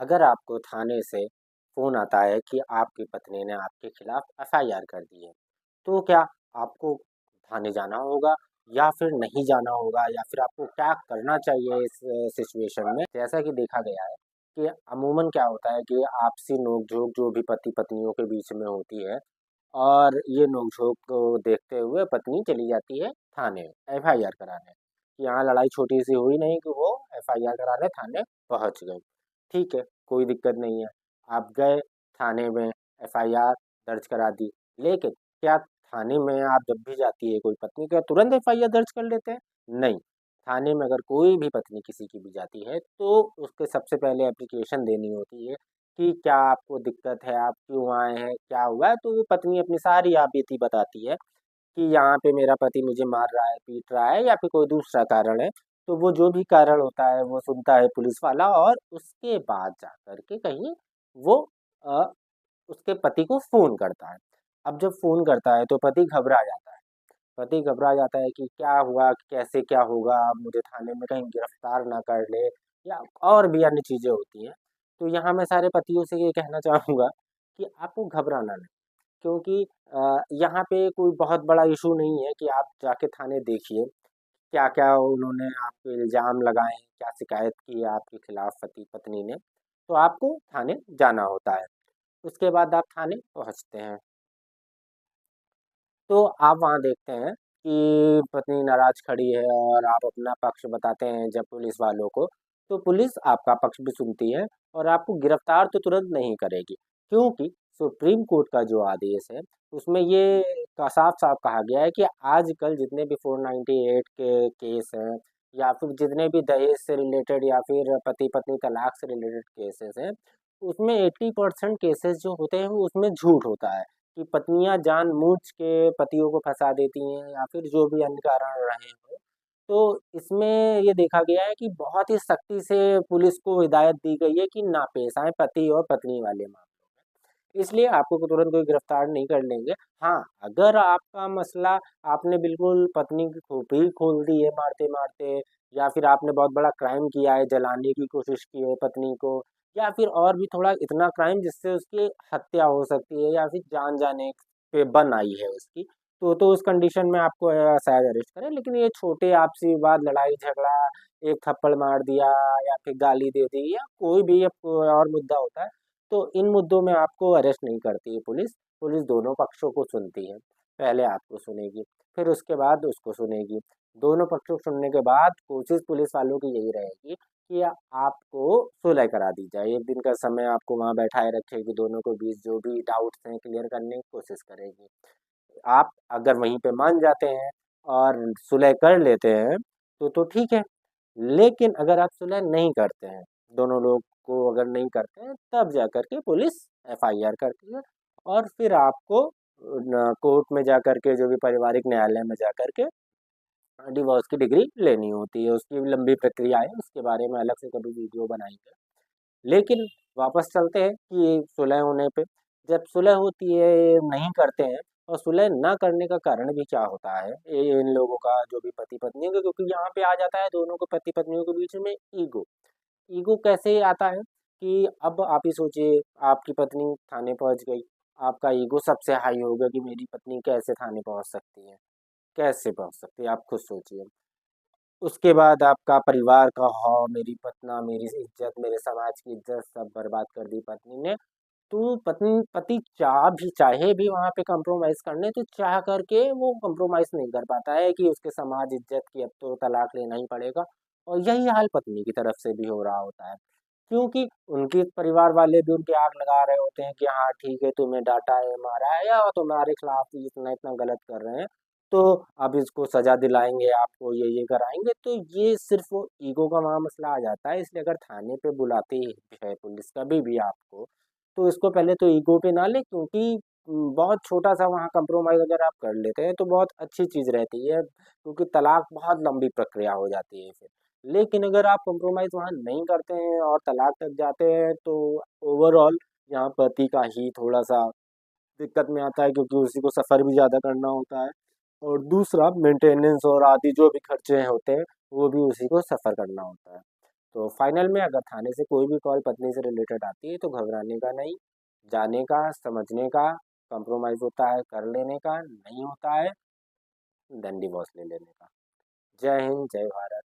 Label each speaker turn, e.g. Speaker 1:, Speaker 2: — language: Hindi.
Speaker 1: अगर आपको थाने से फ़ोन आता है कि आपकी पत्नी ने आपके खिलाफ़ एफ़आईआर कर दी है, तो क्या आपको थाने जाना होगा या फिर नहीं जाना होगा या फिर आपको क्या करना चाहिए इस सिचुएशन में? जैसा कि देखा गया है कि अमूमन क्या होता है कि आपसी नोक-झोंक जो भी पति-पत्नियों के बीच में होती है और ये नोक-झोंक को देखते हुए पत्नी चली जाती है थाने एफ़आईआर कराने। यहाँ लड़ाई छोटी-सी हुई नहीं कि वो एफ़आईआर कराने थाने पहुँच गई। ठीक है, कोई दिक्कत नहीं है। आप गए थाने में एफ़आईआर दर्ज करा दी। लेकिन क्या थाने में आप जब भी जाती है कोई पत्नी, क्या तुरंत एफ़आईआर दर्ज कर लेते हैं? नहीं। थाने में अगर कोई भी पत्नी किसी की भी जाती है, तो उसके सबसे पहले एप्लीकेशन देनी होती है कि क्या आपको दिक्कत है, आप क्यों आए हैं, क्या हुआ है? तो वो पत्नी अपनी सारी आपबीती बताती है कि यहाँ पे मेरा पति मुझे मार रहा है, पीट रहा है या फिर कोई दूसरा कारण है। तो वो जो भी कारण होता है वो सुनता है पुलिस वाला और उसके बाद जाकर के कहीं वो अ, उसके पति को फ़ोन करता है। अब जब फ़ोन करता है तो पति घबरा जाता है। पति घबरा जाता है कि क्या हुआ, कैसे क्या होगा, मुझे थाने में कहीं गिरफ्तार ना कर ले या और भी अन्य चीज़ें होती हैं। तो यहाँ मैं सारे पतियों से ये कहना चाहूँगा कि आपको घबराना नहीं। क्योंकि यहाँ पे कोई बहुत बड़ा इश्यू नहीं है कि आप जाके थाने देखिए, क्या-क्या उन्होंने आप पे इल्ज़ाम लगाए हैं, क्या शिकायत की है आपके खिलाफ़ पति-पत्नी ने, तो आपको थाने जाना होता है। उसके बाद आप थाने पहुँचते हैं। तो आप वहाँ देखते हैं कि पत्नी नाराज़ खड़ी है और आप अपना पक्ष बताते हैं जब पुलिस वालों को, तो पुलिस आपका पक्ष भी सुनती है और आपको गिरफ्तार तो तुरंत नहीं करेगी। क्योंकि सुप्रीम कोर्ट का जो आदेश है, उसमें ये साफ-साफ कहा गया है कि आजकल जितने भी 498 के केस हैं या फिर जितने भी दहेज से रिलेटेड या फिर पति-पत्नी तलाक से रिलेटेड केसेज़ हैं, उसमें 80% केसेज़ जो होते हैं, वो उसमें झूठ होता है। कि पत्नियाँ जानबूझ के पतियों को फँसा देती हैं या फिर जो भी अन्य कारण रहे हों। तो इसमें ये देखा गया है कि बहुत ही सख्ती से पुलिस को हिदायत दी गई है कि ना पेश आएँ पति और पत्नी वाले मामलों में। इसलिए आपको को तुरंत कोई गिरफ्तार नहीं कर लेंगे। हाँ, अगर आपका मसला आपने बिल्कुल पत्नी की खोपड़ी खोल दी है मारते-मारते या फिर आपने बहुत बड़ा क्राइम किया है, जलाने की कोशिश की है पत्नी को या फिर और भी थोड़ा इतना क्राइम जिससे उसकी हत्या हो सकती है या फिर जान जाने पे बन आई है उसकी, तो उस कंडीशन में आपको शायद अरेस्ट करें। लेकिन ये छोटे आपसी विवाद, लड़ाई-झगड़ा, एक थप्पड़ मार दिया या फिर गाली दे दी या कोई भी और मुद्दा होता है, तो इन मुद्दों में आपको अरेस्ट नहीं करती है पुलिस। पुलिस दोनों पक्षों को सुनती है। पहले आपको सुनेगी, फिर उसके बाद उसको सुनेगी। दोनों पक्षों को सुनने के बाद कोशिश पुलिस वालों की यही रहेगी कि आपको सुलह करा दी जाए। 1 दिन का समय आपको वहाँ बैठाए रखेगी, दोनों के बीच जो भी डाउट्स हैं क्लियर करने की कोशिश करेगी। आप अगर वहीं पे मान जाते हैं और सुलह कर लेते हैं, तो ठीक है। लेकिन अगर आप सुलह नहीं करते हैं, दोनों लोग को अगर नहीं करते हैं, तब जाकर के पुलिस एफ़आईआर करती है और फिर आपको कोर्ट में जाकर के जो भी पारिवारिक न्यायालय में जाकर के डिवोर्स की डिग्री लेनी होती है। उसकी भी लंबी प्रक्रिया है, उसके बारे में अलग से कभी वीडियो बनाएँगे। लेकिन वापस चलते हैं कि सुलह होने पे, जब सुलह होती है नहीं करते हैं और सुलह ना करने का कारण भी क्या होता है, ये इन लोगों का जो भी पति-पत्नी का क्योंकि यहाँ पे आ जाता है दोनों को पति-पत्नियों के बीच में ईगो। ईगो कैसे आता है कि अब आप ही सोचिए आपकी पत्नी थाने पहुँच गई, आपका ईगो सबसे हाई होगा कि मेरी पत्नी कैसे थाने पहुँच सकती है, कैसे पहुँच सकती है आप खुद सोचिए। उसके बाद आपका परिवार का मेरी पत्नी, मेरी इज़्ज़त, मेरे समाज की इज़्ज़त सब बर्बाद कर दी पत्नी ने। तो पति चाहे भी वहाँ पे कॉम्प्रोमाइज़ करने तो चाह करके वो कॉम्प्रोमाइज़ नहीं कर पाता है कि उसके समाज इज़्ज़त की अब तो तलाक लेना ही पड़ेगा और यही हाल पत्नी की तरफ से भी हो रहा होता है। क्योंकि उनके परिवार वाले भी उनकी आग लगा रहे होते हैं कि हाँ ठीक है, तुम्हें डाँटा है, मारा है या तुम्हारे खिलाफ ही इतना-इतना गलत कर रहे हैं, तो अब इसको सज़ा दिलाएँगे, आपको ये ये कराएँगे। तो ये सिर्फ़ वो ईगो का वहाँ मसला आ जाता है, इसलिए अगर थाने पे बुलाती है पुलिस कभी भी आपको, तो इसको पहले तो ईगो पे ना लें क्योंकि बहुत छोटा-सा वहाँ कॉम्प्रोमाइज़ अगर आप कर लेते हैं, तो बहुत अच्छी चीज़ रहती है, क्योंकि तलाक बहुत लंबी प्रक्रिया हो जाती है फिर। लेकिन अगर आप कॉम्प्रोमाइज़ वहाँ नहीं करते हैं और तलाक तक जाते हैं, तो ओवरऑल यहाँ पति का ही थोड़ा-सा दिक्कत में आता है क्योंकि उसी को सफ़र भी ज़्यादा करना होता है और दूसरा मेंटेनेंस और आदि जो भी खर्चे होते हैं, वो भी उसी को सफ़र करना होता है। तो फाइनल में अगर थाने से कोई भी कॉल पत्नी से रिलेटेड आती है तो घबराने का नहीं, जाने का, समझने का, कॉम्प्रोमाइज़ होता है कर लेने का, नहीं होता है देन डिवोर्स ले लेने का। जय हिंद, जय भारत।